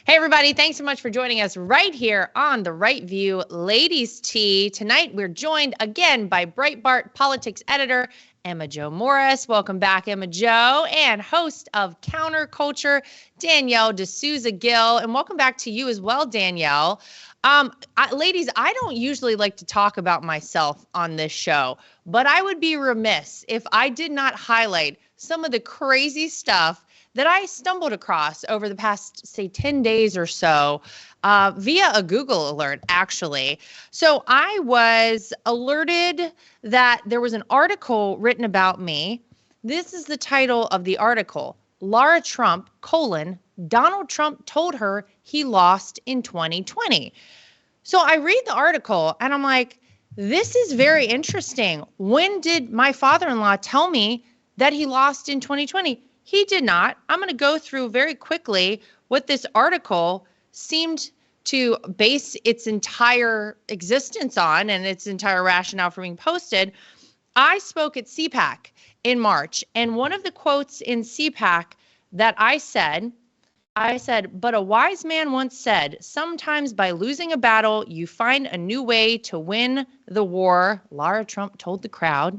Hey, everybody. Thanks so much for joining us right here on The Right View Ladies Tea. Tonight, we're joined again by Breitbart politics editor Emma Jo Morris. Welcome back, Emma Jo, and host of Counterculture, Danielle D'Souza Gill. And welcome back to you as well, Danielle. Ladies, I don't usually like to talk about myself on this show, but I would be remiss if I did not highlight some of the crazy stuff that I stumbled across over the past, say, 10 days or so via a Google alert, actually. So I was alerted that there was an article written about me. This is the title of the article: Lara Trump, Donald Trump told her he lost in 2020. So I read the article and I'm like, this is very interesting. When did my father-in-law tell me that he lost in 2020? He did not. I'm going to go through very quickly what this article seemed to base its entire existence on and its entire rationale for being posted. I spoke at CPAC in March, and one of the quotes in CPAC that I said, but a wise man once said, sometimes by losing a battle, you find a new way to win the war. Lara Trump told the crowd.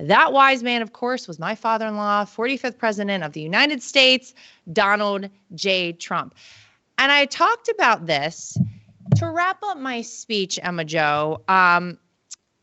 That wise man, of course, was my father-in-law, 45th president of the United States, Donald J. Trump. And I talked about this to wrap up my speech, Emma Jo,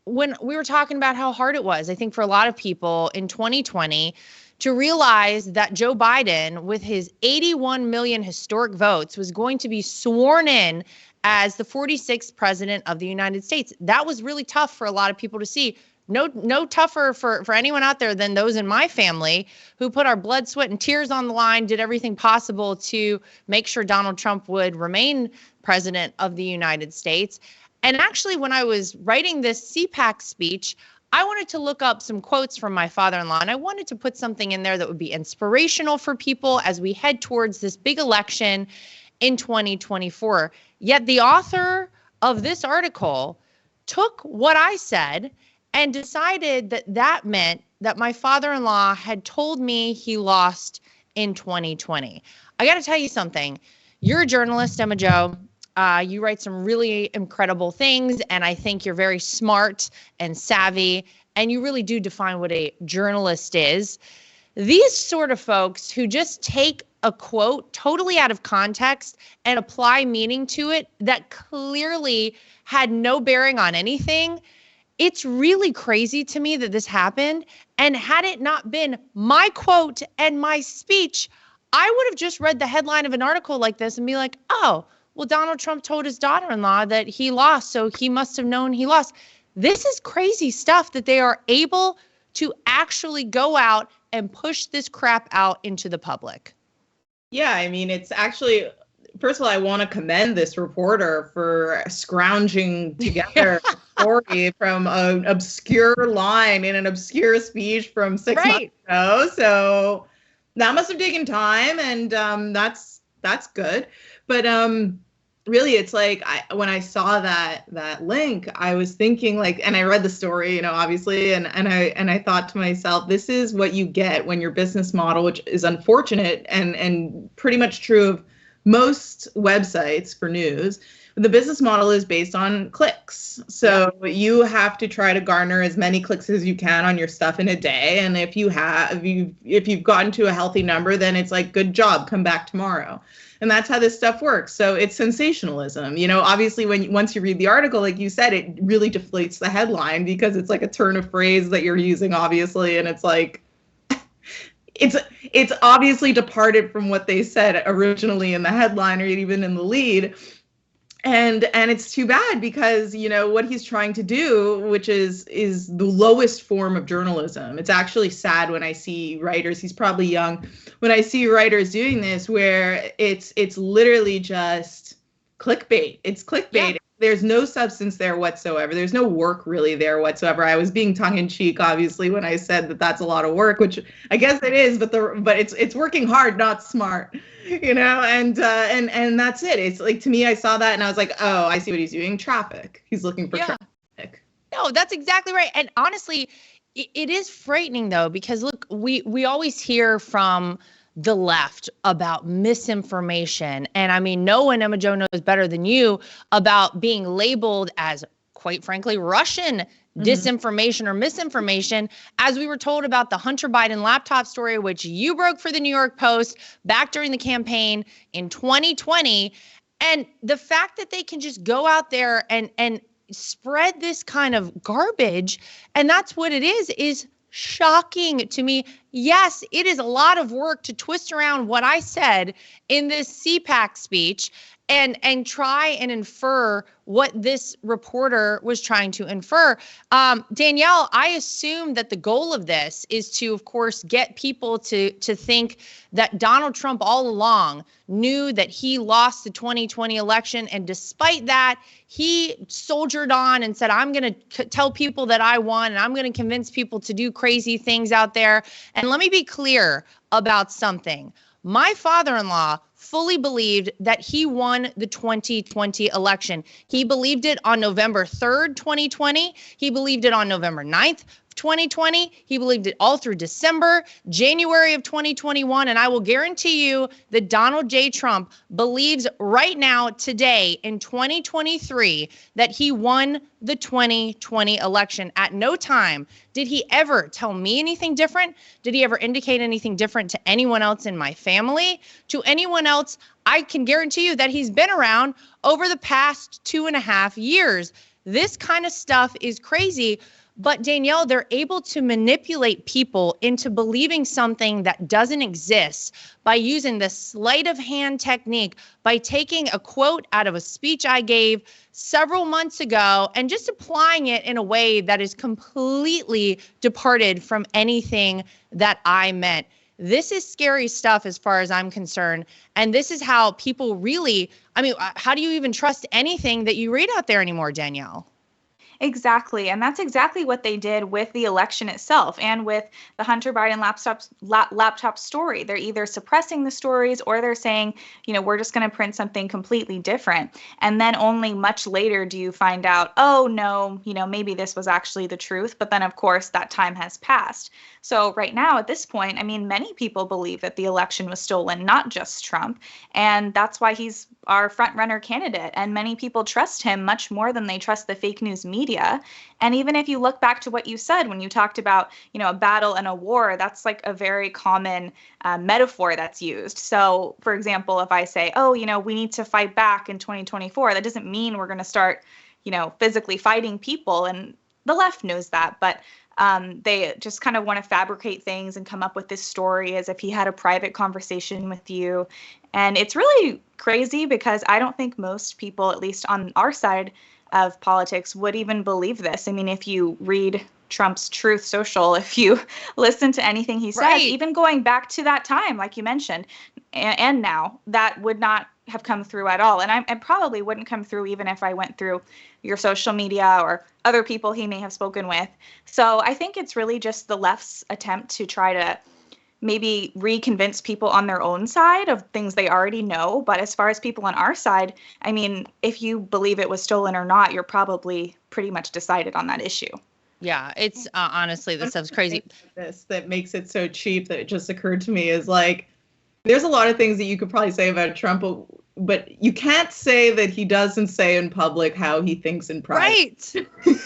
when we were talking about how hard it was, I think, for a lot of people in 2020 to realize that Joe Biden, with his 81 million historic votes, was going to be sworn in as the 46th president of the United States. That was really tough for a lot of people to see. No tougher for anyone out there than those in my family who put our blood, sweat, and tears on the line, did everything possible to make sure Donald Trump would remain president of the United States. And actually, when I was writing this CPAC speech, I wanted to look up some quotes from my father-in-law, and I wanted to put something in there that would be inspirational for people as we head towards this big election in 2024. Yet the author of this article took what I said and decided that that meant that my father-in-law had told me he lost in 2020. I got to tell you something. You're a journalist, Emma Jo. You write some really incredible things, and I think you're very smart and savvy, and you really do define what a journalist is. These sort of folks who just take a quote totally out of context and apply meaning to it that clearly had no bearing on anything, it's really crazy to me that this happened. And had it not been my quote and my speech, I would have just read the headline of an article like this and be like, oh, well, Donald Trump told his daughter-in-law that he lost, so he must have known he lost. This is crazy stuff that they are able to actually go out and push this crap out into the public. Yeah, I mean, it's actually, first of all, I want to commend this reporter for scrounging together a story from an obscure line in an obscure speech from 6 months ago. So that must have taken time, and that's good. But really, it's like when I saw that link, I was thinking, like, and I read the story, obviously, and I thought to myself, this is what you get when your business model, which is unfortunate and pretty much true of most websites for news, the business model is based on clicks. So you have to try to garner as many clicks as you can on your stuff in a day. And if you've gotten to a healthy number, then it's like, good job, come back tomorrow. And that's how this stuff works. So it's sensationalism. Obviously, once you read the article, like you said, it really deflates the headline because it's like a turn of phrase that you're using, obviously. And it's like, it's obviously departed from what they said originally in the headline or even in the lead. And it's too bad because, what he's trying to do, which is the lowest form of journalism. It's actually sad when I see writers, he's probably young, when I see writers doing this where it's literally just clickbait. It's clickbait. Yeah. There's no substance there whatsoever. There's no work really there whatsoever. I was being tongue in cheek, obviously, when I said that that's a lot of work, which I guess it is, but it's working hard, not smart, and that's it. It's like, to me, I saw that and I was like, oh, I see what he's doing. Traffic. He's looking for traffic. No, that's exactly right. And honestly, it is frightening though, because look, we always hear from the left, about misinformation. And I mean, no one, Emma Jo, knows better than you about being labeled as, quite frankly, Russian disinformation or misinformation, as we were told about the Hunter Biden laptop story, which you broke for the New York Post back during the campaign in 2020. And the fact that they can just go out there and spread this kind of garbage, and that's what it is shocking to me. Yes, it is a lot of work to twist around what I said in this CPAC speech and try and infer what this reporter was trying to infer. Danielle, I assume that the goal of this is to, of course, get people to think that Donald Trump all along knew that he lost the 2020 election. And despite that, he soldiered on and said, I'm going to tell people that I won, and I'm going to convince people to do crazy things out there. And let me be clear about something. My father-in-law fully believed that he won the 2020 election. He believed it on November 3rd, 2020. He believed it on November 9th, 2020. He believed it all through December, January of 2021. And I will guarantee you that Donald J. Trump believes right now, today in 2023, that he won the 2020 election. At no time did he ever tell me anything different. Did he ever indicate anything different to anyone else in my family, to anyone else? I can guarantee you that he's been around over the past 2.5 years. This kind of stuff is crazy. But Danielle, they're able to manipulate people into believing something that doesn't exist by using the sleight of hand technique, by taking a quote out of a speech I gave several months ago and just applying it in a way that is completely departed from anything that I meant. This is scary stuff as far as I'm concerned. And this is how people really, I mean, how do you even trust anything that you read out there anymore, Danielle? Exactly. And that's exactly what they did with the election itself and with the Hunter Biden laptop story. They're either suppressing the stories or they're saying, we're just going to print something completely different. And then only much later do you find out, oh, no, maybe this was actually the truth. But then, of course, that time has passed. So right now, at this point, I mean, many people believe that the election was stolen, not just Trump. And that's why he's our front runner candidate. And many people trust him much more than they trust the fake news media. And even if you look back to what you said when you talked about, a battle and a war, that's like a very common metaphor that's used. So, for example, if I say, oh, we need to fight back in 2024, that doesn't mean we're going to start, physically fighting people. And the left knows that. But they just kind of want to fabricate things and come up with this story as if he had a private conversation with you. And it's really crazy because I don't think most people, at least on our side of politics, would even believe this. I mean, if you read Trump's Truth Social, if you listen to anything he says, even going back to that time, like you mentioned, and now, that would not have come through at all. And I probably wouldn't come through even if I went through your social media or other people he may have spoken with. So I think it's really just the left's attempt to try to maybe reconvince people on their own side of things they already know. But as far as people on our side, I mean, if you believe it was stolen or not, you're probably pretty much decided on that issue. Yeah, it's honestly, this stuff's crazy. This that makes it so cheap that it just occurred to me is like, there's a lot of things that you could probably say about Trump, but you can't say that he doesn't say in public how he thinks in private. Right.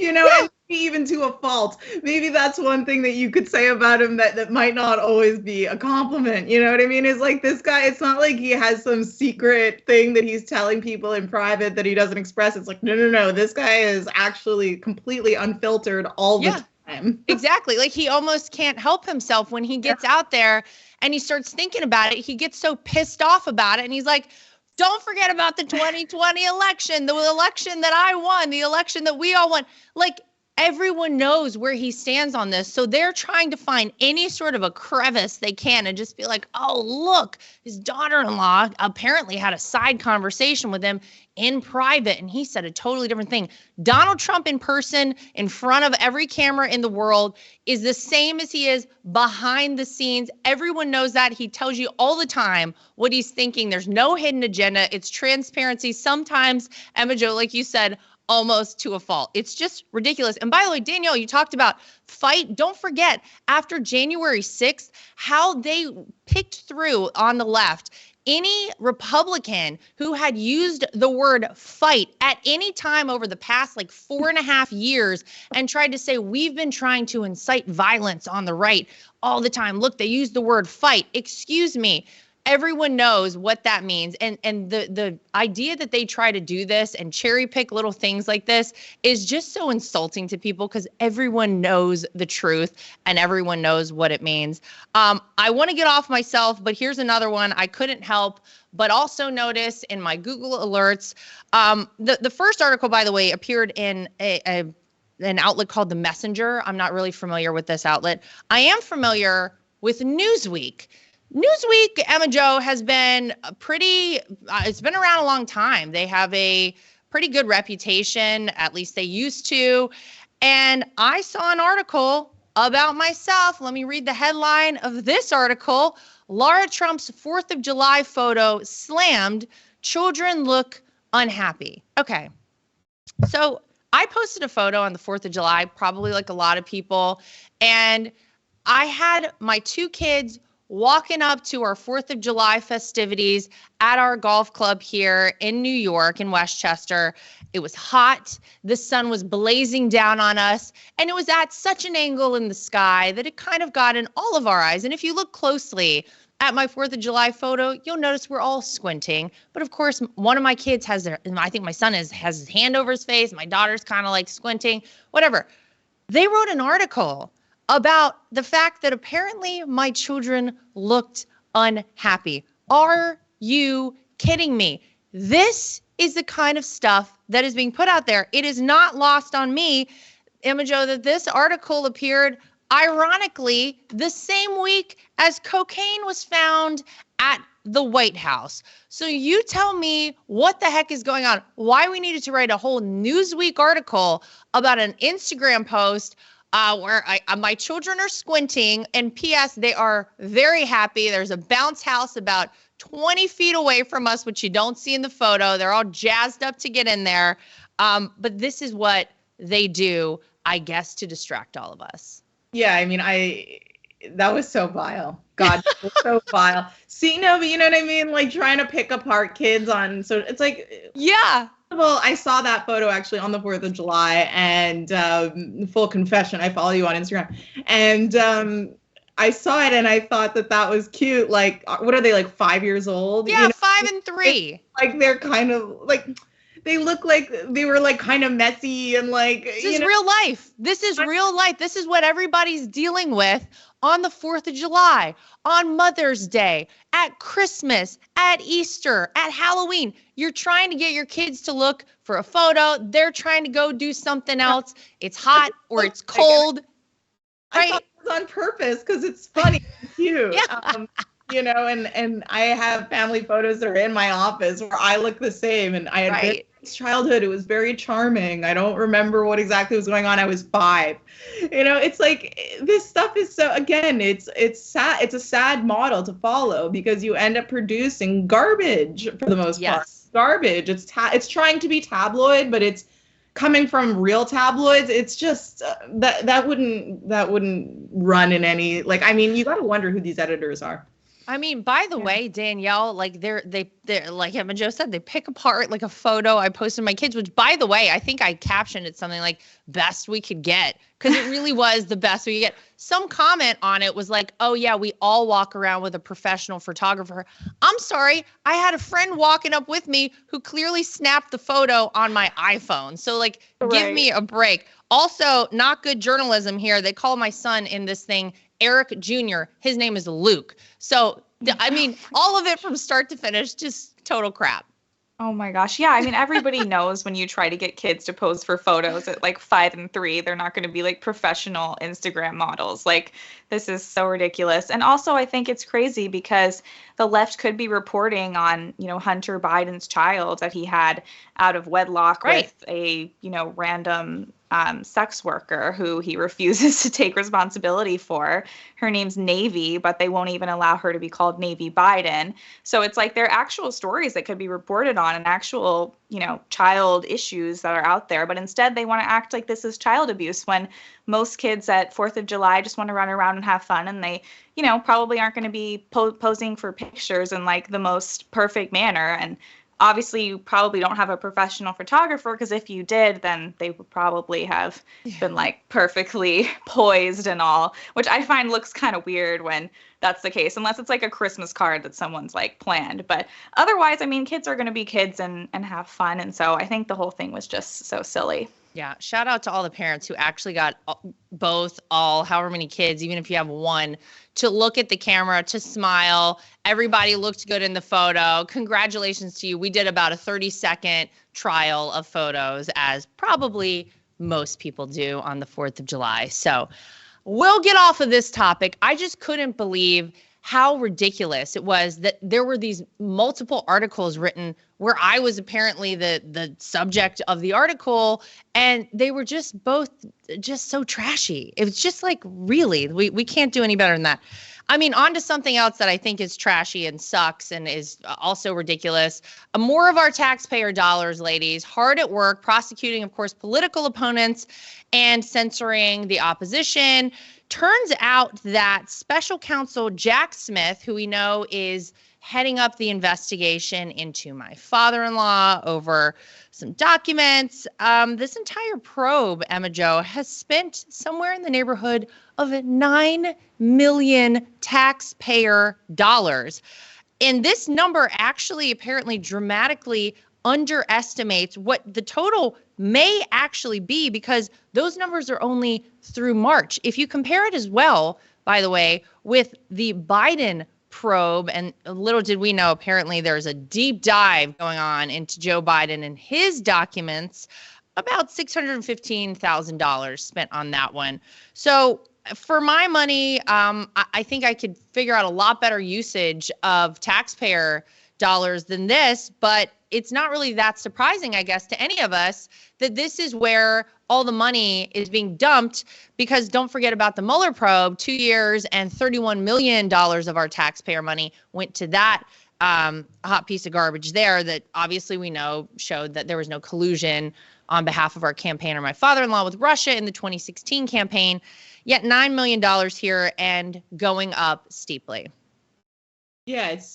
And even to a fault. Maybe that's one thing that you could say about him that might not always be a compliment. You know what I mean? It's like this guy, it's not like he has some secret thing that he's telling people in private that he doesn't express. It's like, no. This guy is actually completely unfiltered all the time. Exactly. Like he almost can't help himself when he gets out there and he starts thinking about it. He gets so pissed off about it. And he's like, don't forget about the 2020 election, the election that I won, the election that we all won. Like, everyone knows where he stands on this. So they're trying to find any sort of a crevice they can and just be like, oh, look, his daughter-in-law apparently had a side conversation with him in private, and he said a totally different thing. Donald Trump in person, in front of every camera in the world, is the same as he is behind the scenes. Everyone knows that. He tells you all the time what he's thinking. There's no hidden agenda. It's transparency. Sometimes, Emma Jo, like you said, almost to a fault. It's just ridiculous. And by the way, Danielle, you talked about fight. Don't forget, after January 6th, how they picked through on the left any Republican who had used the word fight at any time over the past like 4.5 years and tried to say, we've been trying to incite violence on the right all the time. Look, they used the word fight. Excuse me. Everyone knows what that means. And the idea that they try to do this and cherry pick little things like this is just so insulting to people because everyone knows the truth and everyone knows what it means. I want to get off myself, but here's another one I couldn't help but also notice in my Google alerts. The first article, by the way, appeared in an outlet called The Messenger. I'm not really familiar with this outlet. I am familiar with Newsweek. Newsweek, Emma Jo, has been it's been around a long time. They have a pretty good reputation, at least they used to. And I saw an article about myself. Let me read the headline of this article. Lara Trump's 4th of July photo slammed. Children look unhappy. Okay. So I posted a photo on the 4th of July, probably like a lot of people. And I had my 2 kids walking up to our 4th of July festivities at our golf club here in New York, in Westchester. It was hot. The sun was blazing down on us, and it was at such an angle in the sky that it kind of got in all of our eyes. And if you look closely at my 4th of July photo, you'll notice we're all squinting. But of course, one of my kids I think my son has his hand over his face. My daughter's kind of like squinting, whatever. They wrote an article about the fact that apparently my children looked unhappy. Are you kidding me? This is the kind of stuff that is being put out there. It is not lost on me, Emma Jo, that this article appeared ironically the same week as cocaine was found at the White House. So you tell me what the heck is going on, why we needed to write a whole Newsweek article about an Instagram post where my children are squinting, and P.S. they are very happy. There's a bounce house about 20 feet away from us, which you don't see in the photo. They're all jazzed up to get in there. But this is what they do, I guess, to distract all of us. Yeah, I mean, that was so vile. God, that was so vile. See, no, but you know what I mean? Like trying to pick apart kids on, so it's like, yeah. Well, I saw that photo actually on the 4th of July, and full confession, I follow you on Instagram, and I saw it and I thought that was cute. Like, what are they, like 5 years old? Yeah, 5 and 3. Like they're kind of like, they look like they were like kind of messy and like. This is real life. This is real life. This is what everybody's dealing with on the 4th of July, on Mother's Day, at Christmas, at Easter, at Halloween. You're trying to get your kids to look for a photo. They're trying to go do something else. It's hot or it's cold. I thought it was on purpose because it's funny and cute. Yeah. You know, and I have family photos that are in my office where I look the same, and I had a childhood. It was very charming. I don't remember what exactly was going on. I was 5. You know, it's like this stuff is so, again, it's sad. It's a sad model to follow because you end up producing garbage for the most part. Garbage. It's trying to be tabloid, but it's coming from real tabloids. It's just that wouldn't run in any, like, I mean, you got to wonder who these editors are. I mean, by the way, Danielle, like they're like Emma Jo said, they pick apart like a photo I posted my kids, which by the way, I think I captioned it something like best we could get, because it really was the best we could get. Some comment on it was like, oh yeah, we all walk around with a professional photographer. I'm sorry, I had a friend walking up with me who clearly snapped the photo on my iPhone. So like, give me a break. Also, not good journalism here. They call my son in this thing Eric Jr. His name is Luke. So, I mean, all of it from start to finish, just total crap. Oh my gosh. Yeah. I mean, everybody knows when you try to get kids to pose for photos at like 5 and 3, they're not going to be like professional Instagram models. Like, this is so ridiculous. And also, I think it's crazy because the left could be reporting on, Hunter Biden's child that he had out of wedlock Right. with a, random sex worker who he refuses to take responsibility for. Her name's Navy, but they won't even allow her to be called Navy Biden. So it's like there are actual stories that could be reported on and actual, child issues that are out there. But instead, they want to act like this is child abuse when most kids at 4th of July just want to run around and have fun. And they, probably aren't going to be posing for pictures in like the most perfect manner. And obviously, you probably don't have a professional photographer because if you did, then they would probably have been like perfectly poised and all, which I find looks kind of weird when that's the case, unless it's like a Christmas card that someone's like planned. But otherwise, I mean, kids are going to be kids and have fun. And so I think the whole thing was just so silly. Yeah. Shout out to all the parents who actually got both, all, however many kids, even if you have one, to look at the camera, to smile. Everybody looked good in the photo. Congratulations to you. We did about a 30-second trial of photos, as probably most people do on the 4th of July. So we'll get off of this topic. I just couldn't believe how ridiculous it was that there were these multiple articles written where I was apparently the subject of the article, and they were just both just so trashy. It was just like, really, we can't do any better than that. I mean, on to something else that I think is trashy and sucks and is also ridiculous. More of our taxpayer dollars, ladies, hard at work prosecuting, of course, political opponents and censoring the opposition. Turns out that special counsel Jack Smith, who we know is heading up the investigation into my father-in-law over some documents, this entire probe, Emma Jo, has spent somewhere in the neighborhood of 9 million taxpayer dollars. And this number actually apparently dramatically underestimates what the total may actually be, because those numbers are only through March. If you compare it as well, by the way, with the Biden probe, and little did we know, apparently there's a deep dive going on into Joe Biden and his documents, about $615,000 spent on that one. So for my money, I think I could figure out a lot better usage of taxpayer dollars than this, but it's not really that surprising, I guess, to any of us that this is where all the money is being dumped, because don't forget about the Mueller probe. 2 years and $31 million of our taxpayer money went to that hot piece of garbage there that obviously we know showed that there was no collusion on behalf of our campaigner, my father-in-law, with Russia in the 2016 campaign, yet $9 million here and going up steeply. Yeah, it's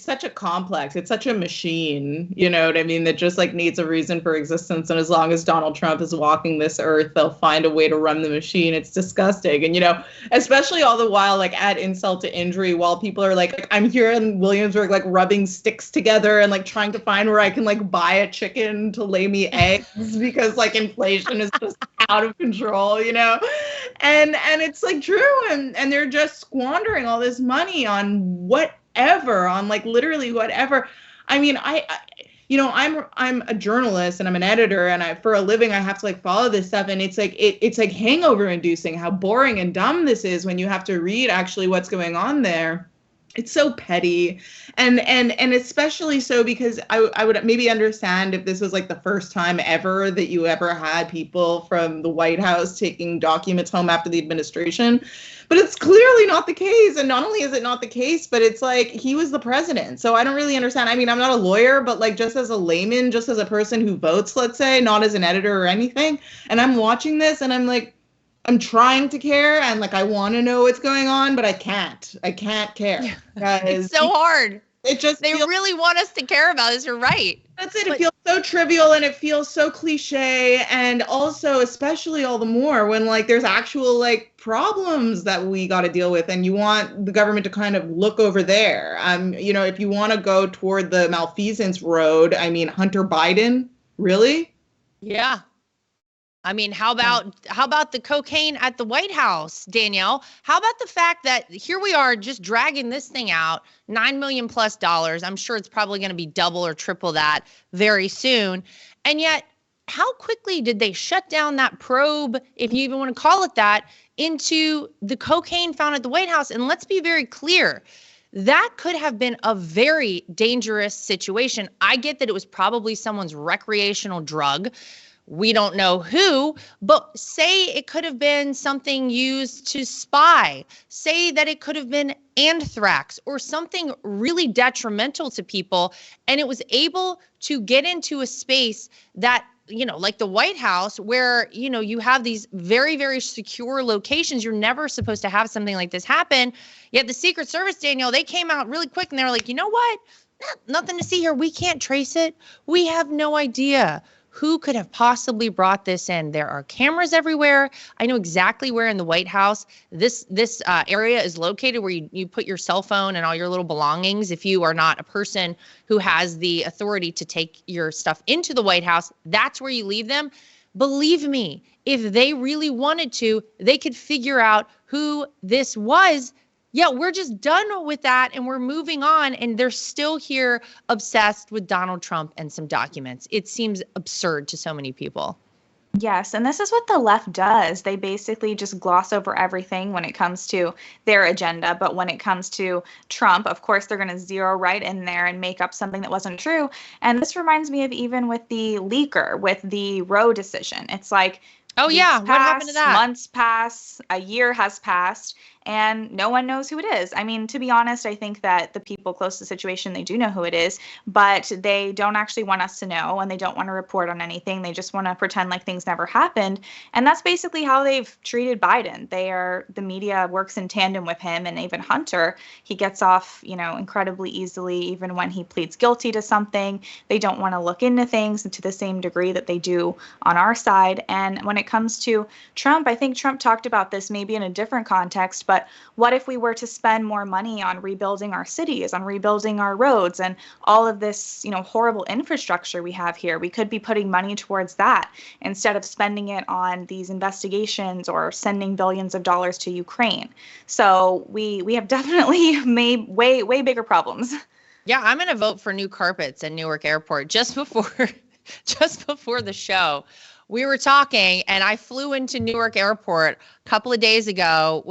such a complex, it's such a machine, you know what I mean, that just like needs a reason for existence. And as long as Donald Trump is walking this earth, they'll find a way to run the machine. It's disgusting. And, especially all the while, like add insult to injury while people are like I'm here in Williamsburg, like rubbing sticks together and like trying to find where I can like buy a chicken to lay me eggs because like inflation is just out of control, and it's like true. And they're just squandering all this money on whatever, on like literally whatever. I mean, I'm a journalist and I'm an editor, and for a living I have to like follow this stuff, and it's like hangover inducing how boring and dumb this is when you have to read actually what's going on there. It's so petty, and especially so because I would maybe understand if this was like the first time ever that you ever had people from the White House taking documents home after the administration, but it's clearly not the case. And not only is it not the case, but it's like he was the president. So I don't really understand. I mean, I'm not a lawyer, but like just as a layman, just as a person who votes, let's say, not as an editor or anything, and I'm watching this and I'm like, I'm trying to care and like I want to know what's going on, but I can't care. It's so hard. They feels, really want us to care about this. You're right. That's it. It feels so trivial and it feels so cliche, and also especially all the more when like there's actual like problems that we got to deal with, and you want the government to kind of look over there. If you want to go toward the malfeasance road, I mean, Hunter Biden, really? Yeah. I mean, how about the cocaine at the White House, Danielle? How about the fact that here we are just dragging this thing out, $9 million plus. I'm sure it's probably going to be double or triple that very soon. And yet, how quickly did they shut down that probe, if you even want to call it that, into the cocaine found at the White House? And let's be very clear. That could have been a very dangerous situation. I get that it was probably someone's recreational drug. We don't know who, but say it could have been something used to spy. Say that it could have been anthrax or something really detrimental to people. And it was able to get into a space that, like the White House, where, you have these very, very secure locations. You're never supposed to have something like this happen. Yet the Secret Service, Danielle, they came out really quick and they were like, you know what? Nothing to see here. We can't trace it. We have no idea who could have possibly brought this in. There are cameras everywhere. I know exactly where in the White House this area is located, where you put your cell phone and all your little belongings. If you are not a person who has the authority to take your stuff into the White House, that's where you leave them. Believe me, if they really wanted to, they could figure out who this was. Yeah, we're just done with that and we're moving on, and they're still here obsessed with Donald Trump and some documents. It seems absurd to so many people. Yes, and this is what the left does. They basically just gloss over everything when it comes to their agenda. But when it comes to Trump, of course, they're going to zero right in there and make up something that wasn't true. And this reminds me of even with the leaker, with the Roe decision. It's like, oh yeah, what happened to that? Months pass, a year has passed, and no one knows who it is. I mean, to be honest, I think that the people close to the situation, they do know who it is, but they don't actually want us to know, and they don't want to report on anything. They just want to pretend like things never happened. And that's basically how they've treated Biden. The media works in tandem with him, and even Hunter, he gets off, incredibly easily, even when he pleads guilty to something. They don't want to look into things to the same degree that they do on our side. And when it comes to Trump, I think Trump talked about this maybe in a different context, but what if we were to spend more money on rebuilding our cities, on rebuilding our roads, and all of this, horrible infrastructure we have here? We could be putting money towards that instead of spending it on these investigations or sending billions of dollars to Ukraine. So we have definitely made way bigger problems. Yeah, I'm going to vote for new carpets at Newark Airport just before the show. We were talking, and I flew into Newark Airport a couple of days ago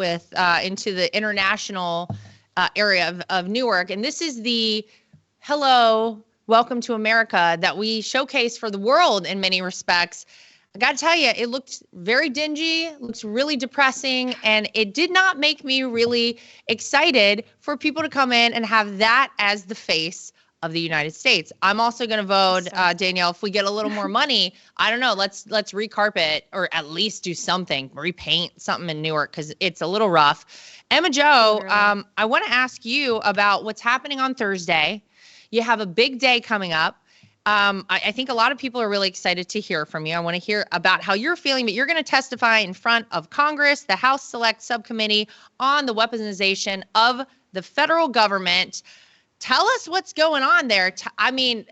into the international area of Newark. And this is the hello, welcome to America that we showcase for the world in many respects. I got to tell you, it looked very dingy, looks really depressing, and it did not make me really excited for people to come in and have that as the face of the United States. I'm also going to vote, Danielle, if we get a little more money, I don't know, let's recarpet, or at least do something, repaint something in Newark, because it's a little rough. Emma Jo, I want to ask you about what's happening on Thursday. You have a big day coming up. I think a lot of people are really excited to hear from you. I want to hear about how you're feeling, but you're going to testify in front of Congress, the House Select Subcommittee on the weaponization of the federal government. Tell us what's going on there. I mean,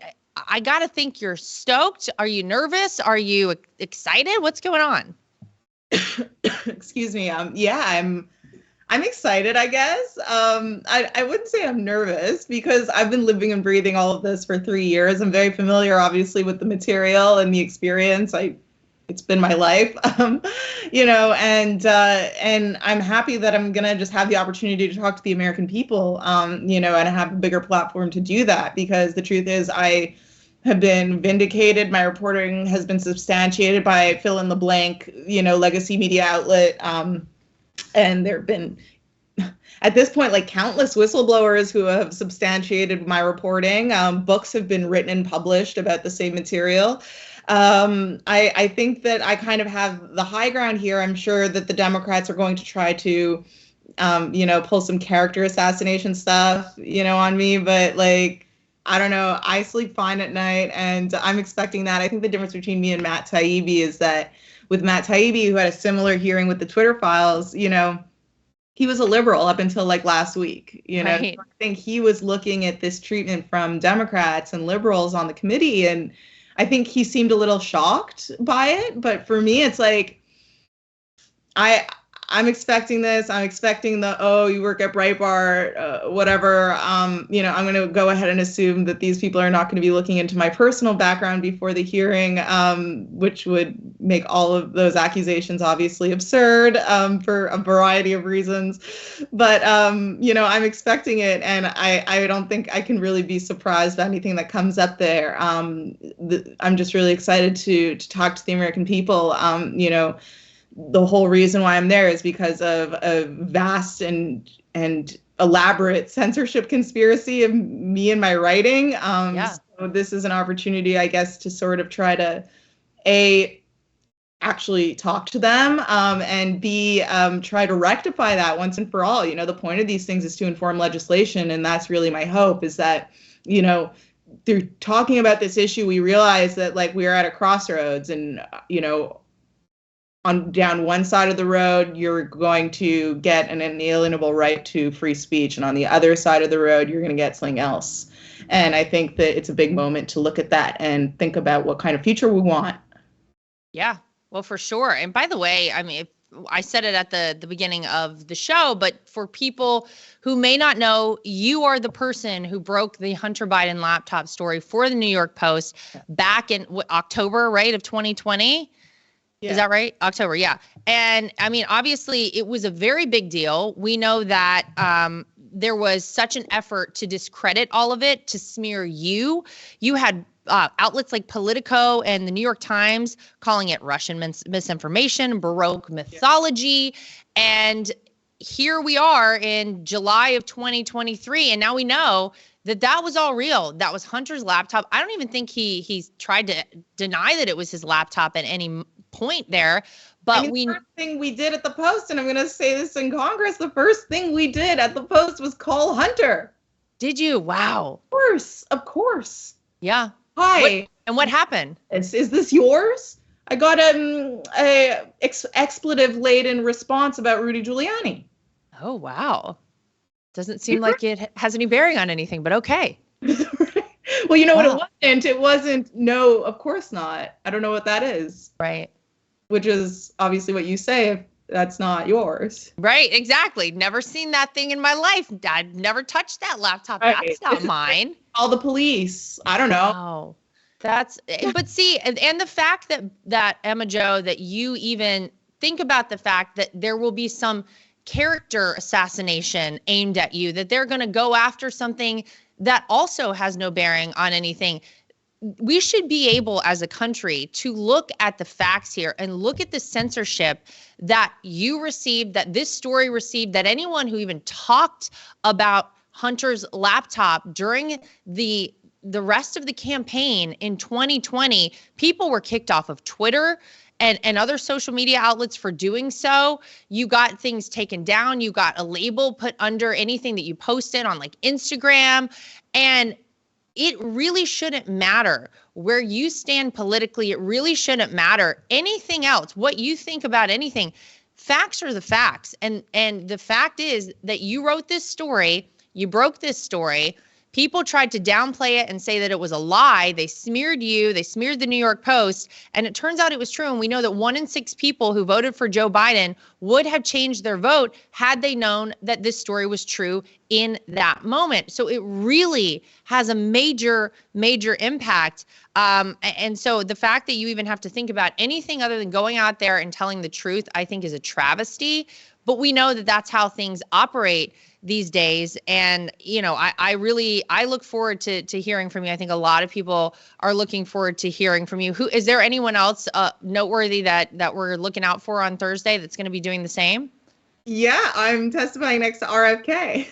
I got to think you're stoked. Are you nervous? Are you excited? What's going on? Excuse me. Yeah, I'm excited, I guess. I wouldn't say I'm nervous, because I've been living and breathing all of this for 3 years. I'm very familiar, obviously, with the material and the experience. It's been my life, and I'm happy that I'm gonna just have the opportunity to talk to the American people, and have a bigger platform to do that, because the truth is I have been vindicated. My reporting has been substantiated by fill in the blank, legacy media outlet, and there have been, at this point, like countless whistleblowers who have substantiated my reporting. Books have been written and published about the same material. I think that I kind of have the high ground here. I'm sure that the Democrats are going to try to, pull some character assassination stuff, on me. But I don't know, I sleep fine at night, and I'm expecting that. I think the difference between me and Matt Taibbi is that with Matt Taibbi, who had a similar hearing with the Twitter files, he was a liberal up until last week, Right. I think he was looking at this treatment from Democrats and liberals on the committee, and I think he seemed a little shocked by it. But for me, it's like, I'm expecting this. I'm expecting you work at Breitbart, whatever. I'm going to go ahead and assume that these people are not going to be looking into my personal background before the hearing, which would make all of those accusations obviously absurd for a variety of reasons. But, I'm expecting it, and I don't think I can really be surprised by anything that comes up there. I'm just really excited to talk to the American people. The whole reason why I'm there is because of a vast and elaborate censorship conspiracy of me and my writing. So this is an opportunity, I guess, to sort of try to actually talk to them, and B, try to rectify that once and for all. The point of these things is to inform legislation, and that's really my hope, is that, through talking about this issue, we realize that, like, we are at a crossroads, and, down one side of the road, you're going to get an inalienable right to free speech. And on the other side of the road, you're going to get something else. And I think that it's a big moment to look at that and think about what kind of future we want. Yeah, well, for sure. And by the way, I mean, I said it at the beginning of the show, but for people who may not know, you are the person who broke the Hunter Biden laptop story for the New York Post back in October, right, of 2020. Yeah. Is that right? October, yeah. And I mean, obviously, it was a very big deal. We know that there was such an effort to discredit all of it, to smear you. You had outlets like Politico and the New York Times calling it Russian misinformation, Baroque mythology. Yeah. And here we are in July of 2023, and now we know that was all real. That was Hunter's laptop. I don't even think he tried to deny that it was his laptop at any point there. But the first thing we did at the Post, and I'm going to say this in Congress, the first thing we did at the Post was call Hunter. Did you? Wow. Of course. Yeah. Hi. What happened? Is this yours? I got a expletive-laden response about Rudy Giuliani. Oh, wow. Doesn't seem like it has any bearing on anything, but okay. Well, you know what it wasn't? It wasn't, no, of course not. I don't know what that is. Right. Which is obviously what you say if that's not yours. Right, exactly. Never seen that thing in my life. I've never touched that laptop. Right. That's not mine. Call the police. I don't know. Wow. But see, and the fact that Emma Jo, that you even think about the fact that there will be some character assassination aimed at you, that they're going to go after something that also has no bearing on anything. We should be able as a country to look at the facts here and look at the censorship that you received, that this story received, that anyone who even talked about Hunter's laptop during the rest of the campaign in 2020, people were kicked off of Twitter and other social media outlets for doing so. You got things taken down. You got a label put under anything that you posted on like Instagram. And it really shouldn't matter where you stand politically. It really shouldn't matter anything else, what you think about anything. Facts are the facts. And the fact is that you wrote this story, you broke this story. People tried to downplay it and say that it was a lie. They smeared you. They smeared the New York Post. And it turns out it was true. And we know that 1 in 6 people who voted for Joe Biden would have changed their vote had they known that this story was true in that moment. So it really has a major, major impact. And so the fact that you even have to think about anything other than going out there and telling the truth, I think is a travesty. But we know that that's how things operate these days. And, you know, I look forward to hearing from you. I think a lot of people are looking forward to hearing from you. Is there anyone else noteworthy that we're looking out for on Thursday that's going to be doing the same? Yeah, I'm testifying next to RFK.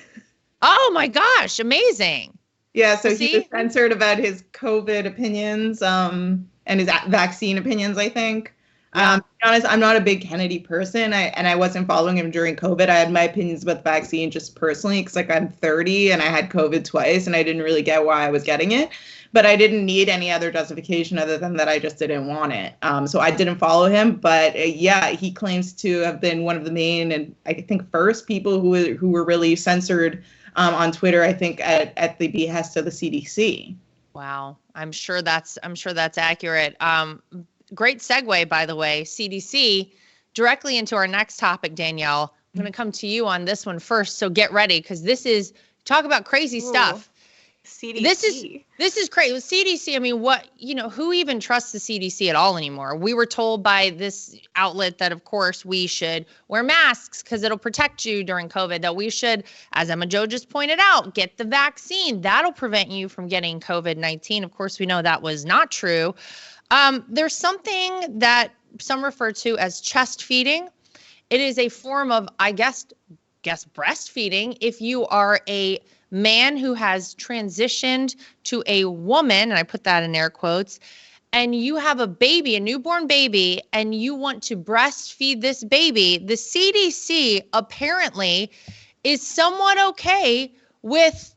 Oh my gosh, amazing. Yeah, so he was censored about his COVID opinions and his vaccine opinions, I think. Yeah. To be honest, I'm not a big Kennedy person, and I wasn't following him during COVID. I had my opinions about the vaccine just personally, because like I'm 30 and I had COVID twice, and I didn't really get why I was getting it. But I didn't need any other justification other than that I just didn't want it. So I didn't follow him. But yeah, he claims to have been one of the main and I think first people who were really censored on Twitter, I think at the behest of the CDC. Wow. I'm sure that's accurate. Great segue, by the way, CDC, directly into our next topic, Danielle. I'm going to come to you on this one first. So get ready, because this is, talk about crazy stuff. CDC. This is crazy. With CDC, I mean, who even trusts the CDC at all anymore? We were told by this outlet that, of course, we should wear masks because it'll protect you during COVID, that we should, as Emma Jo just pointed out, get the vaccine. That'll prevent you from getting COVID-19. Of course, we know that was not true. There's something that some refer to as chest feeding. It is a form of, I guess breastfeeding. If you are a man who has transitioned to a woman, and I put that in air quotes, and you have a baby, a newborn baby, and you want to breastfeed this baby, the CDC apparently is somewhat okay with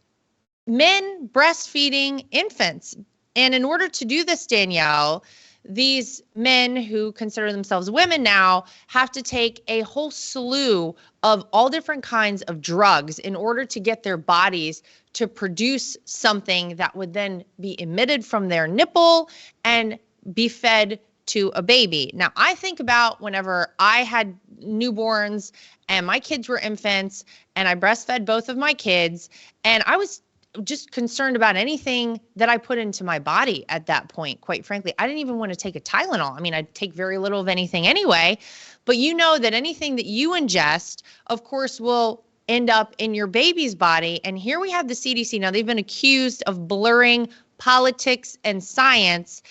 men breastfeeding infants. And in order to do this, Danielle, these men who consider themselves women now have to take a whole slew of all different kinds of drugs in order to get their bodies to produce something that would then be emitted from their nipple and be fed to a baby. Now, I think about whenever I had newborns and my kids were infants and I breastfed both of my kids, and I was just concerned about anything that I put into my body at that point. Quite frankly, I didn't even want to take a Tylenol. I mean, I'd take very little of anything anyway, but you know that anything that you ingest, of course, will end up in your baby's body. And here we have the CDC. Now, they've been accused of blurring politics and science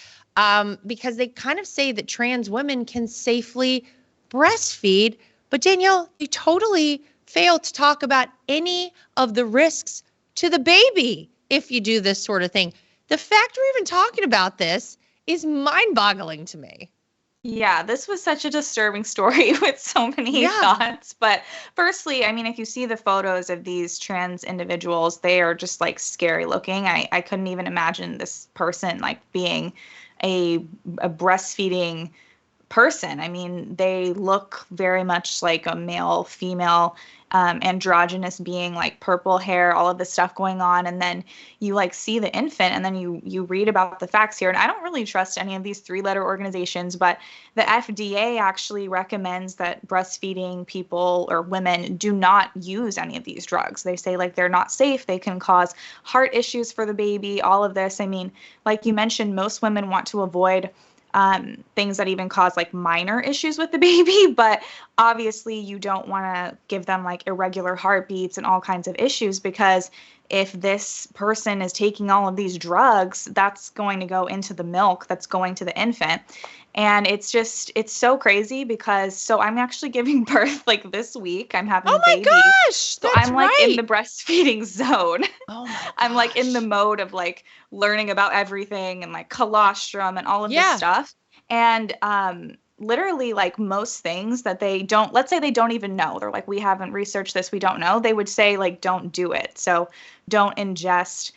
because they kind of say that trans women can safely breastfeed. But Danielle, they totally fail to talk about any of the risks to the baby if you do this sort of thing. The fact we're even talking about this is mind-boggling to me. Yeah, this was such a disturbing story with so many thoughts. But firstly, I mean, if you see the photos of these trans individuals, they are just like scary looking. I couldn't even imagine this person like being a breastfeeding person. I mean, they look very much like a male, female, androgynous being, like purple hair, all of this stuff going on. And then you like see the infant and then you read about the facts here. And I don't really trust any of these 3-letter organizations, but the FDA actually recommends that breastfeeding people or women do not use any of these drugs. They say like they're not safe. They can cause heart issues for the baby, all of this. I mean, like you mentioned, most women want to avoid things that even cause like minor issues with the baby, but obviously you don't want to give them like irregular heartbeats and all kinds of issues, because if this person is taking all of these drugs, that's going to go into the milk that's going to the infant. And it's so crazy because, so I'm actually giving birth like this week. I'm having a baby. Oh my gosh, so I'm like in the breastfeeding zone. Oh my gosh. I'm like in the mode of like learning about everything and like colostrum and all of this stuff. And literally like most things that they don't, let's say they don't even know. They're like, we haven't researched this, we don't know. They would say like, don't do it. So don't ingest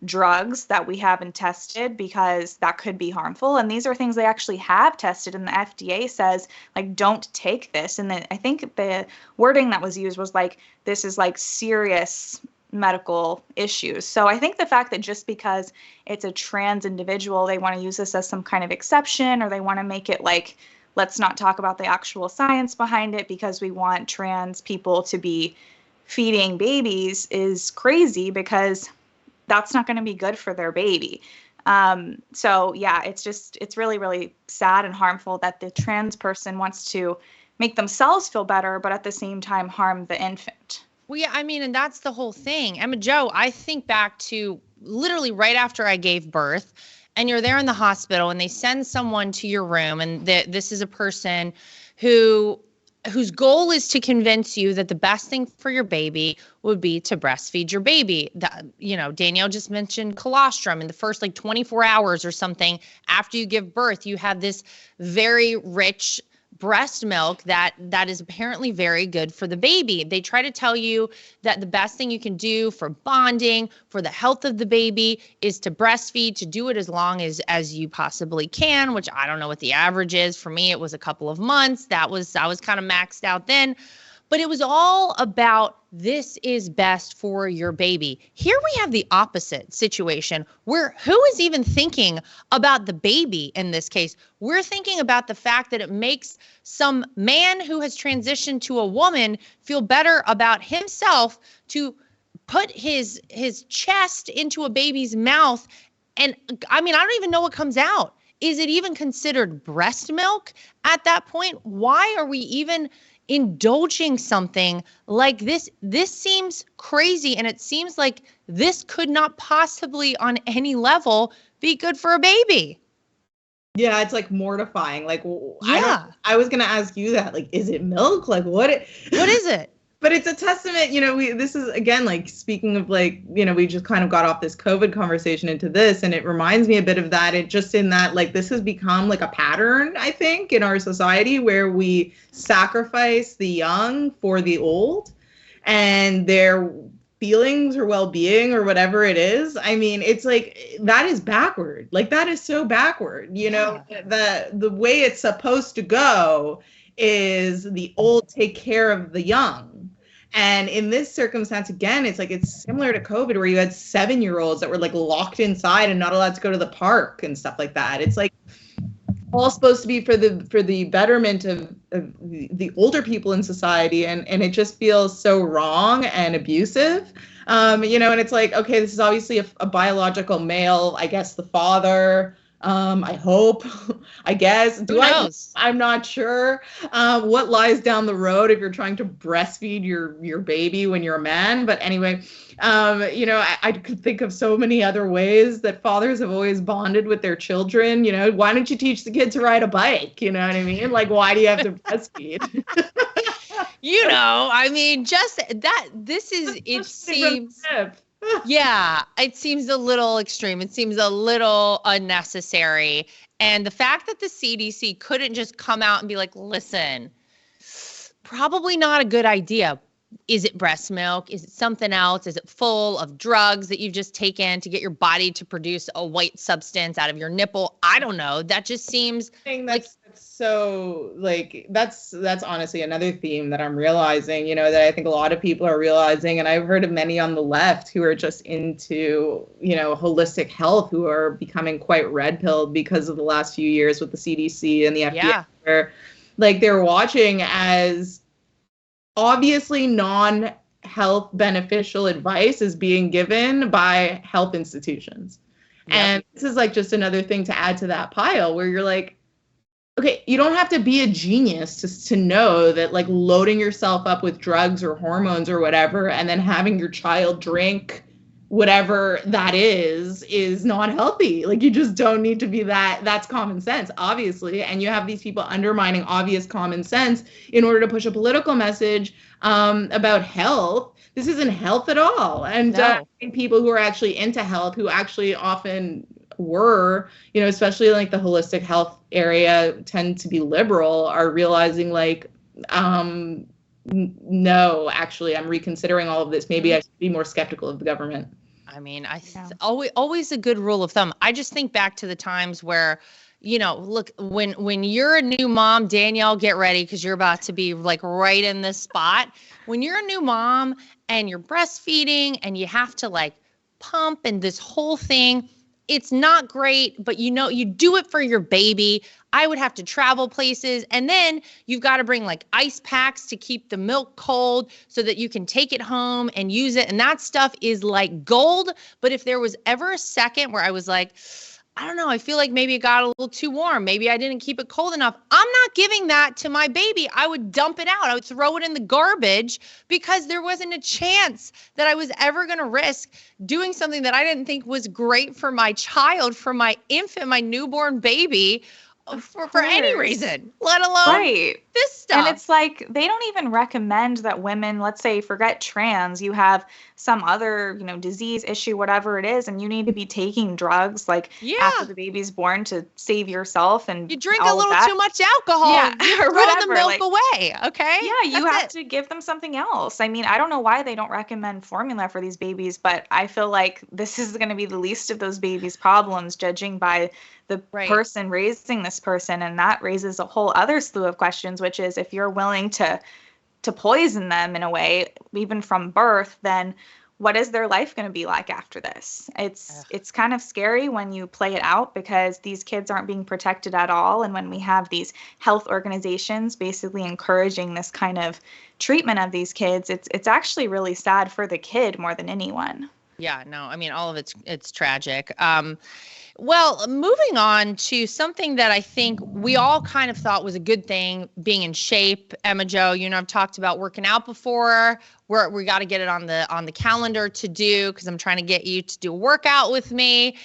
drugs that we haven't tested because that could be harmful. And these are things they actually have tested, and the FDA says like don't take this. And then I think the wording that was used was like this is like serious medical issues. So I think the fact that just because it's a trans individual, they want to use this as some kind of exception, or they want to make it like let's not talk about the actual science behind it because we want trans people to be feeding babies is crazy, because that's not going to be good for their baby. So yeah, it's really, really sad and harmful that the trans person wants to make themselves feel better, but at the same time harm the infant. Well, yeah, I mean, and that's the whole thing. Emma Jo, I think back to literally right after I gave birth, and you're there in the hospital and they send someone to your room, and this is a person whose goal is to convince you that the best thing for your baby would be to breastfeed your baby. Danielle just mentioned colostrum. In the first like 24 hours or something after you give birth, you have this very rich breast milk that is apparently very good for the baby. They try to tell you that the best thing you can do for bonding, for the health of the baby, is to breastfeed, to do it as long as you possibly can, which I don't know what the average is. For me, it was a couple of months. I was kind of maxed out then. but it was all about this is best for your baby. Here we have the opposite situation where who is even thinking about the baby in this case? We're thinking about the fact that it makes some man who has transitioned to a woman feel better about himself to put his chest into a baby's mouth. And I mean, I don't even know what comes out. Is it even considered breast milk at that point? Why are we even indulging something like this? This seems crazy, and it seems like this could not possibly on any level be good for a baby. Yeah, it's like mortifying. Like, yeah, I was gonna ask you that. Like, is it milk? Like, what is it? But it's a testament, this is, again, like, speaking of, like, we just kind of got off this COVID conversation into this, and it reminds me a bit of that. It just in that, like, this has become, like, a pattern, I think, in our society where we sacrifice the young for the old and their feelings or well-being or whatever it is. I mean, it's like, that is backward. Like, that is so backward, the way it's supposed to go is the old take care of the young. And in this circumstance, again, it's like it's similar to COVID where you had 7-year-olds that were like locked inside and not allowed to go to the park and stuff like that. It's like all supposed to be for the betterment of the older people in society. And it just feels so wrong and abusive. And it's like, okay, this is obviously a biological male, I guess the father. I hope, I guess. Who knows? I'm not sure what lies down the road if you're trying to breastfeed your baby when you're a man. But anyway, I could think of so many other ways that fathers have always bonded with their children. Why don't you teach the kid to ride a bike? You know what I mean? Like, why do you have to breastfeed? I mean, just that it seems. Yeah, it seems a little extreme. It seems a little unnecessary. And the fact that the CDC couldn't just come out and be like, listen, probably not a good idea. Is it breast milk? Is it something else? Is it full of drugs that you've just taken to get your body to produce a white substance out of your nipple? I don't know. That just seems like so like that's honestly another theme that I'm realizing, that I think a lot of people are realizing. And I've heard of many on the left who are just into, holistic health, who are becoming quite red pilled because of the last few years with the CDC and the FDA, where like they're watching as obviously non-health beneficial advice is being given by health institutions. Yep. And this is like just another thing to add to that pile where you're like, okay, you don't have to be a genius to know that like loading yourself up with drugs or hormones or whatever, and then having your child drink whatever that is not healthy. Like, you just don't need to be that's common sense, obviously. And you have these people undermining obvious common sense in order to push a political message about health. This isn't health at all. And people who are actually into health, who actually often were, especially like the holistic health area tend to be liberal, are realizing like, no, actually, I'm reconsidering all of this. Maybe I should be more skeptical of the government. I mean, always a good rule of thumb. I just think back to the times where, look, when you're a new mom, Danielle, get ready because you're about to be like right in this spot. When you're a new mom and you're breastfeeding and you have to like pump and this whole thing, it's not great, but you do it for your baby. I would have to travel places, and then you've got to bring like ice packs to keep the milk cold so that you can take it home and use it. And that stuff is like gold. But if there was ever a second where I was like, I don't know, I feel like maybe it got a little too warm. Maybe I didn't keep it cold enough. I'm not giving that to my baby. I would dump it out. I would throw it in the garbage because there wasn't a chance that I was ever going to risk doing something that I didn't think was great for my child, for my infant, my newborn baby, for any reason, let alone this stuff. And it's like, they don't even recommend that women, let's say, forget trans, you have some other, disease issue, whatever it is, and you need to be taking drugs like after the baby's born to save yourself. And you drink a little too much alcohol, or throw the milk away. Okay. Yeah. You have to give them something else. I mean, I don't know why they don't recommend formula for these babies, but I feel like this is going to be the least of those babies' problems, judging by the person raising this person. And that raises a whole other slew of questions, which is if you're willing to to poison them in a way, even from birth, then what is their life going to be like after this? It's kind of scary when you play it out, because these kids aren't being protected at all. And when we have these health organizations basically encouraging this kind of treatment of these kids, it's actually really sad for the kid more than anyone. Yeah, no, I mean, all of it's tragic. Well, moving on to something that I think we all kind of thought was a good thing, being in shape. Emma Jo, I've talked about working out before. We got to get it on the calendar to do, because I'm trying to get you to do a workout with me.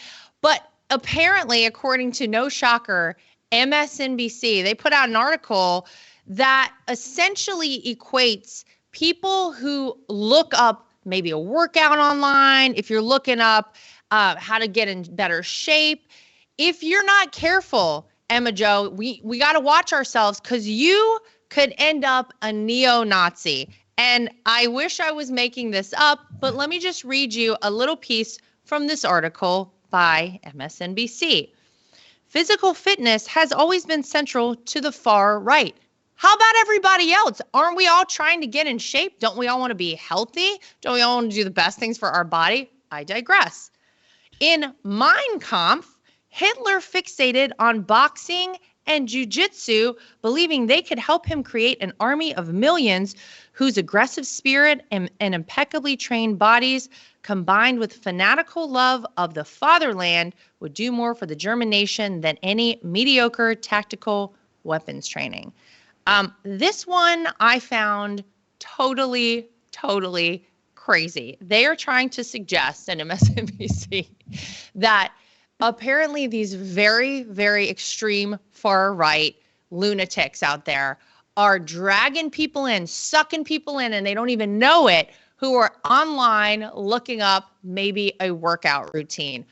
But apparently, according to, no shocker, MSNBC, they put out an article that essentially equates people who look up maybe a workout online, if you're looking up how to get in better shape. If you're not careful, Emma Jo, we got to watch ourselves, because you could end up a neo-Nazi. And I wish I was making this up, but let me just read you a little piece from this article by MSNBC. Physical fitness has always been central to the far right. How about everybody else? Aren't we all trying to get in shape? Don't we all want to be healthy? Don't we all want to do the best things for our body? I digress. In Mein Kampf, Hitler fixated on boxing and jiu-jitsu, believing they could help him create an army of millions whose aggressive spirit and impeccably trained bodies, combined with fanatical love of the fatherland, would do more for the German nation than any mediocre tactical weapons training. This one I found totally crazy. They are trying to suggest, in MSNBC, that apparently these very, very extreme far-right lunatics out there are dragging people in, sucking people in, and they don't even know it, who are online looking up maybe a workout routine.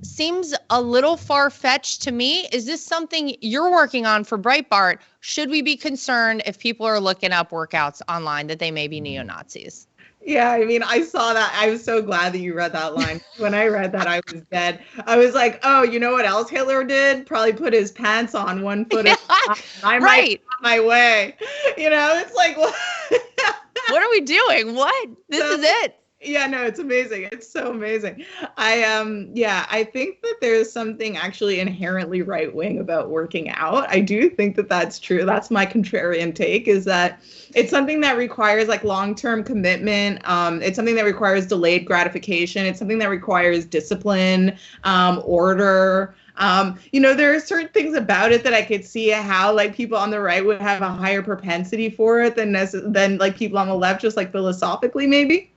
Seems a little far-fetched to me. Is this something you're working on for Breitbart? Should we be concerned if people are looking up workouts online that they may be neo-Nazis? Yeah, I mean, I saw that. I was so glad that you read that line. When I read that, I was dead. I was like, oh, you know what else Hitler did? Probably put his pants on one foot at a time. I'm right on my way. It's like, what? What are we doing? What? This is it. Yeah, no, it's amazing. It's so amazing. I think that there's something actually inherently right-wing about working out. I do think that that's true. That's my contrarian take, is that it's something that requires like long-term commitment. It's something that requires delayed gratification. It's something that requires discipline, order. There are certain things about it that I could see how like people on the right would have a higher propensity for it than like people on the left, just like philosophically maybe.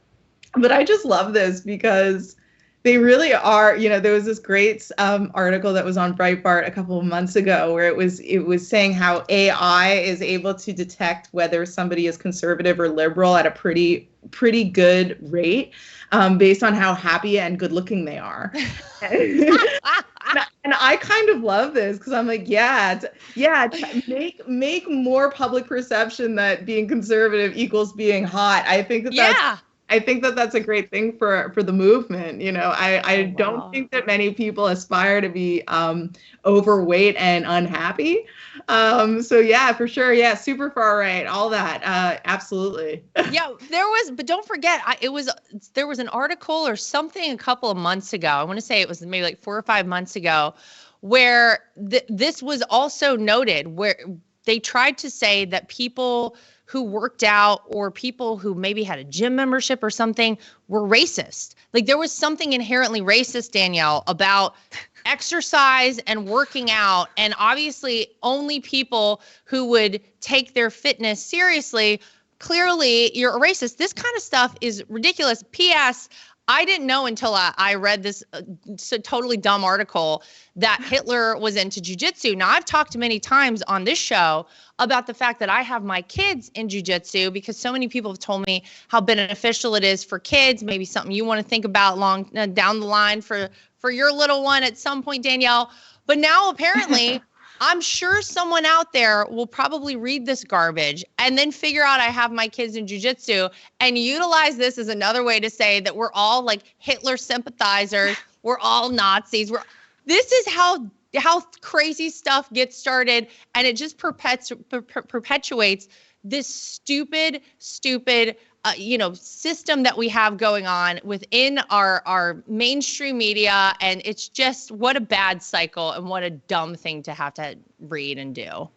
But I just love this because they really are, there was this great article that was on Breitbart a couple of months ago where it was saying how AI is able to detect whether somebody is conservative or liberal at a pretty good rate based on how happy and good looking they are. And I kind of love this because I'm like, make more public perception that being conservative equals being hot. I think that that's a great thing for the movement. I don't think that many people aspire to be overweight and unhappy. So yeah, for sure. Yeah. Super far right. All that. Absolutely. Yeah, but don't forget, there was an article or something a couple of months ago. I want to say it was maybe like 4 or 5 months ago where this was also noted, where they tried to say that people who worked out or people who maybe had a gym membership or something were racist. Like there was something inherently racist, Danielle, about exercise and working out. And obviously only people who would take their fitness seriously, clearly you're a racist. This kind of stuff is ridiculous. P.S. I didn't know until I read this totally dumb article that Hitler was into jiu-jitsu. Now, I've talked many times on this show about the fact that I have my kids in jiu-jitsu because so many people have told me how beneficial it is for kids, maybe something you want to think about down the line for your little one at some point, Danielle. But now apparently I'm sure someone out there will probably read this garbage and then figure out I have my kids in jiu-jitsu and utilize this as another way to say that we're all like Hitler sympathizers. We're all Nazis. This is how how crazy stuff gets started, and it just perpetuates this stupid system that we have going on within our mainstream media. And it's just, what a bad cycle and what a dumb thing to have to read and do.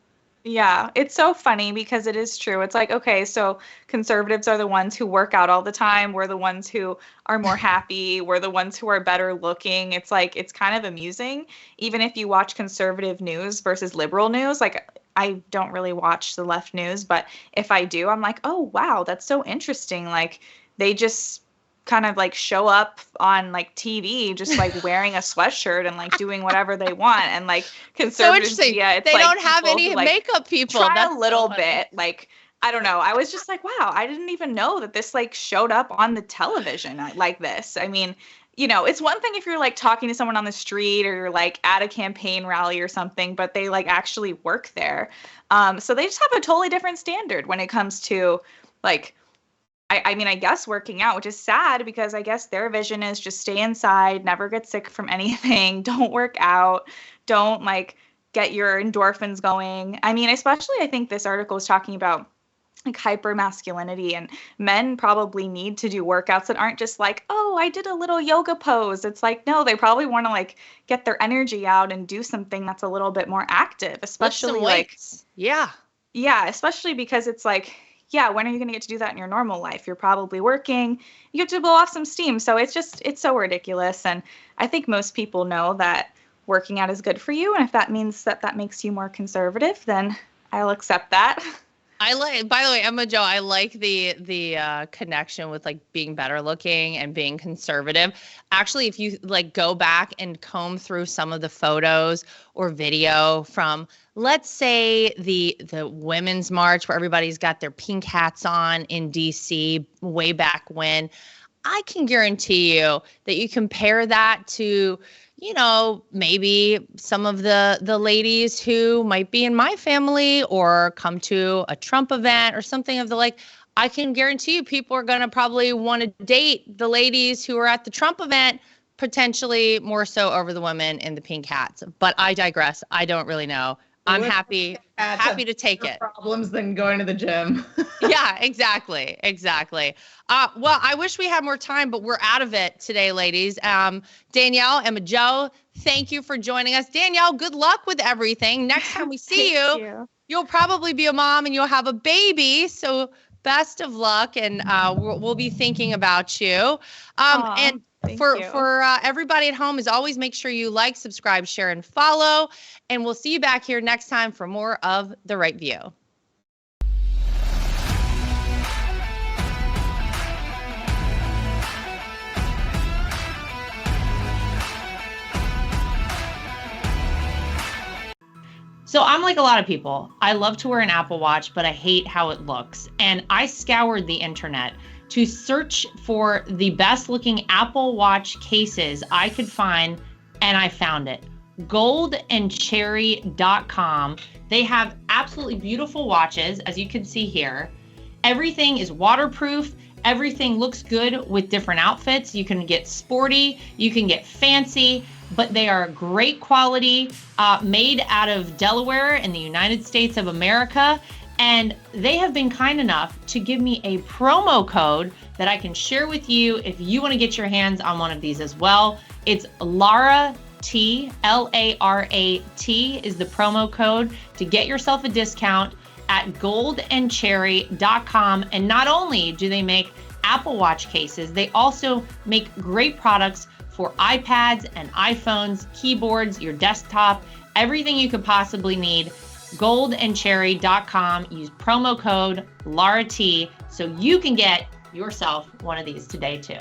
Yeah, it's so funny because it is true. It's like, okay, so conservatives are the ones who work out all the time. We're the ones who are more happy. We're the ones who are better looking. It's like, it's kind of amusing. Even if you watch conservative news versus liberal news, like I don't really watch the left news, but if I do, I'm like, oh, wow, that's so interesting. Like they just kind of like show up on like TV just like wearing a sweatshirt and like doing whatever they want, and like conservatives, yeah, it's they like don't have any who, like, makeup people. Try That's a little so bit, like I don't know. I was just like, wow, I didn't even know that this like showed up on the television like this. I mean, it's one thing if you're like talking to someone on the street or you're like at a campaign rally or something, but they like actually work there. So they just have a totally different standard when it comes to like, I mean, I guess working out, which is sad because I guess their vision is just stay inside, never get sick from anything, don't work out, don't like get your endorphins going. I mean, especially I think this article is talking about like hyper masculinity, and men probably need to do workouts that aren't just like, oh, I did a little yoga pose. It's like, no, they probably want to like get their energy out and do something that's a little bit more active, especially like, yeah, especially because it's like, yeah, when are you going to get to do that in your normal life? You're probably working. You get to blow off some steam. So it's so ridiculous. And I think most people know that working out is good for you. And if that means that makes you more conservative, then I'll accept that. By the way, Emma Jo, I like the connection with like being better looking and being conservative. Actually, if you like go back and comb through some of the photos or video from, let's say the Women's March where everybody's got their pink hats on in DC way back when, I can guarantee you that you compare that to, maybe some of the ladies who might be in my family or come to a Trump event or something of the like. I can guarantee you people are going to probably want to date the ladies who are at the Trump event, potentially more so over the women in the pink hats. But I digress. I don't really know. I'm happy to take it. Problems than going to the gym. Yeah, exactly. Well, I wish we had more time, but we're out of it today, ladies. Danielle, Emma Jo, thank you for joining us. Danielle, good luck with everything. Next time we see you'll probably be a mom and you'll have a baby. So best of luck, and we'll be thinking about you. And for everybody at home, as always, make sure you like, subscribe, share, and follow. And we'll see you back here next time for more of The Right View. So I'm like a lot of people. I love to wear an Apple Watch, but I hate how it looks. And I scoured the internet to search for the best looking Apple Watch cases I could find, and I found it. goldandcherry.com. They have absolutely beautiful watches, as you can see here. Everything is waterproof. Everything looks good with different outfits. You can get sporty, you can get fancy, but they are great quality, made out of Delaware in the United States of America. And they have been kind enough to give me a promo code that I can share with you if you want to get your hands on one of these as well. It's Lara T, L-A-R-A-T is the promo code to get yourself a discount at goldandcherry.com. And not only do they make Apple Watch cases, they also make great products for iPads and iPhones, keyboards, your desktop, everything you could possibly need. goldandcherry.com. Use promo code LARAT so you can get yourself one of these today too.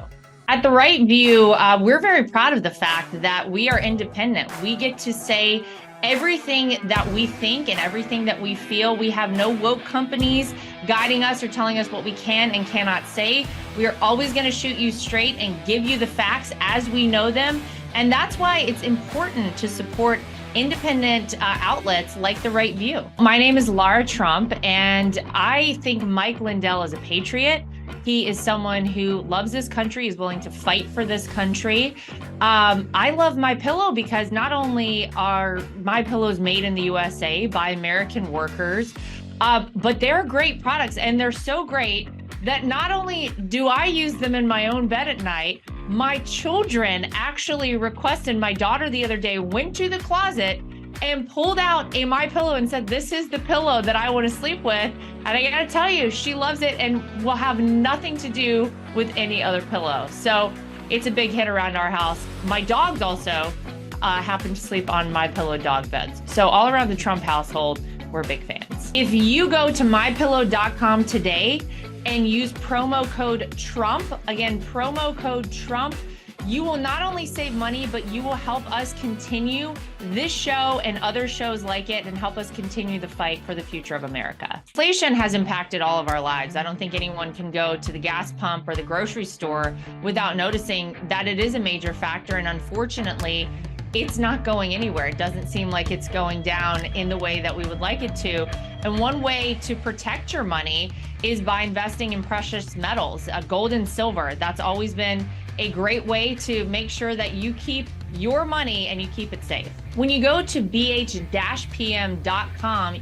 At The Right View, we're very proud of the fact that we are independent. We get to say everything that we think and everything that we feel. We have no woke companies guiding us or telling us what we can and cannot say. We are always going to shoot you straight and give you the facts as we know them. And that's why it's important to support independent outlets like The Right View. My name is Lara Trump, and I think Mike Lindell is a patriot. He is someone who loves this country, is willing to fight for this country. I love MyPillow because not only are MyPillows made in the USA by American workers, but they're great products, and they're so great that not only do I use them in my own bed at night, my children actually requested. My daughter the other day went to the closet and pulled out a MyPillow and said, "This is the pillow that I want to sleep with." And I gotta tell you, she loves it and will have nothing to do with any other pillow. So it's a big hit around our house. My dogs also happen to sleep on MyPillow dog beds. So all around the Trump household, we're big fans. If you go to mypillow.com today and use promo code Trump, again, promo code Trump, you will not only save money, but you will help us continue this show and other shows like it and help us continue the fight for the future of America. Inflation has impacted all of our lives. I don't think anyone can go to the gas pump or the grocery store without noticing that it is a major factor. And unfortunately, it's not going anywhere. It doesn't seem like it's going down in the way that we would like it to. And one way to protect your money is by investing in precious metals, gold and silver. That's always been a great way to make sure that you keep your money and you keep it safe. When you go to bh-pm.com,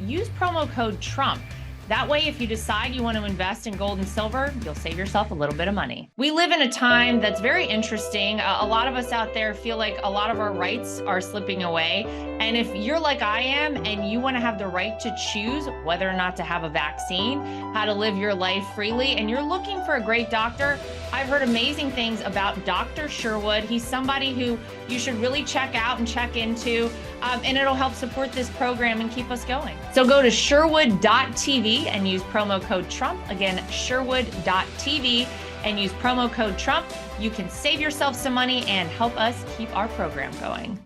use promo code Trump. That way, if you decide you want to invest in gold and silver, you'll save yourself a little bit of money. We live in a time that's very interesting. A lot of us out there feel like a lot of our rights are slipping away. And if you're like I am and you want to have the right to choose whether or not to have a vaccine, how to live your life freely, and you're looking for a great doctor, I've heard amazing things about Dr. Sherwood. He's somebody who you should really check out and check into, and it'll help support this program and keep us going. So go to sherwood.tv and use promo code Trump. Again, sherwood.tv and use promo code Trump. You can save yourself some money and help us keep our program going.